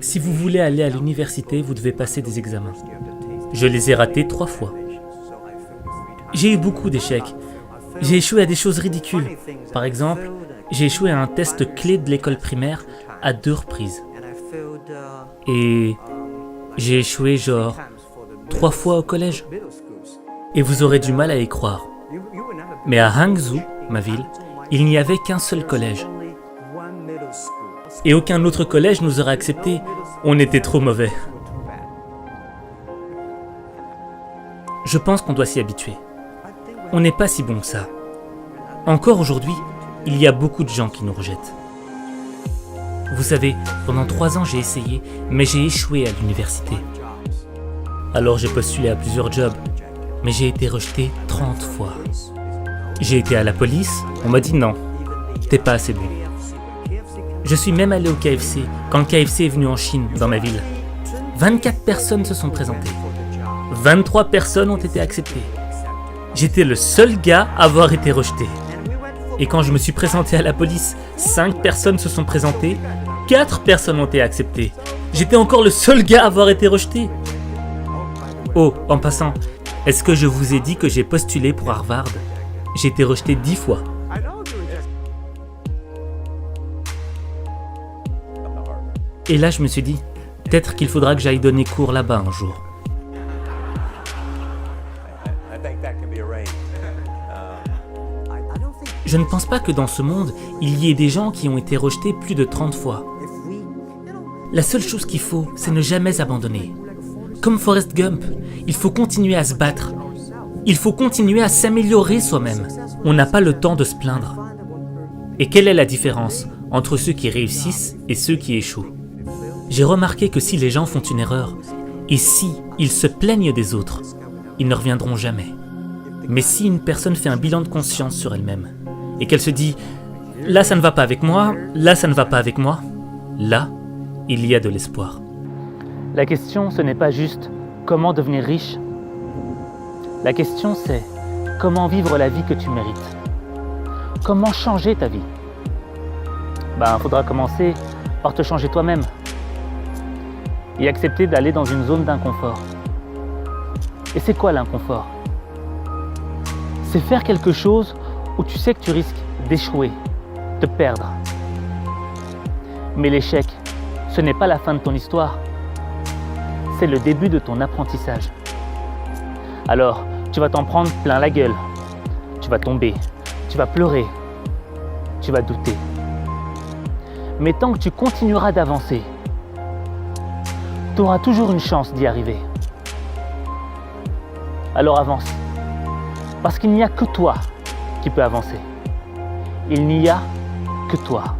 Si vous voulez aller à l'université, vous devez passer des examens. Je les ai ratés 3 fois. J'ai eu beaucoup d'échecs. J'ai échoué à des choses ridicules. Par exemple, j'ai échoué à un test clé de l'école primaire à 2 reprises. Et j'ai échoué genre 3 fois au collège. Et vous aurez du mal à y croire. Mais à Hangzhou, ma ville, il n'y avait qu'un seul collège. Et aucun autre collège nous aurait acceptés. On était trop mauvais. Je pense qu'on doit s'y habituer. On n'est pas si bon que ça. Encore aujourd'hui, il y a beaucoup de gens qui nous rejettent. Vous savez, pendant 3 ans j'ai essayé, mais j'ai échoué à l'université. Alors j'ai postulé à plusieurs jobs, mais j'ai été rejeté 30 fois. J'ai été à la police, on m'a dit non, t'es pas assez bon. Je suis même allé au KFC, quand le KFC est venu en Chine, dans ma ville. 24 personnes se sont présentées. 23 personnes ont été acceptées. J'étais le seul gars à avoir été rejeté. Et quand je me suis présenté à la police, 5 personnes se sont présentées, 4 personnes ont été acceptées. J'étais encore le seul gars à avoir été rejeté. Oh, en passant, est-ce que je vous ai dit que j'ai postulé pour Harvard? J'ai été rejeté 10 fois. Et là, je me suis dit, peut-être qu'il faudra que j'aille donner cours là-bas un jour. Je ne pense pas que dans ce monde, il y ait des gens qui ont été rejetés plus de 30 fois. La seule chose qu'il faut, c'est ne jamais abandonner. Comme Forrest Gump, il faut continuer à se battre. Il faut continuer à s'améliorer soi-même. On n'a pas le temps de se plaindre. Et quelle est la différence entre ceux qui réussissent et ceux qui échouent? J'ai remarqué que si les gens font une erreur, et si ils se plaignent des autres, ils ne reviendront jamais. Mais si une personne fait un bilan de conscience sur elle-même, et qu'elle se dit « là ça ne va pas avec moi, là ça ne va pas avec moi », là, il y a de l'espoir. La question, ce n'est pas juste comment devenir riche. La question, c'est comment vivre la vie que tu mérites. Comment changer ta vie? Faudra commencer par te changer toi-même et accepter d'aller dans une zone d'inconfort. Et c'est quoi l'inconfort? C'est faire quelque chose où tu sais que tu risques d'échouer, de perdre. Mais l'échec, ce n'est pas la fin de ton histoire. C'est le début de ton apprentissage. Alors, tu vas t'en prendre plein la gueule. Tu vas tomber, tu vas pleurer, tu vas douter. Mais tant que tu continueras d'avancer, tu auras toujours une chance d'y arriver. Alors avance, parce qu'il n'y a que toi qui peux avancer. Il n'y a que toi.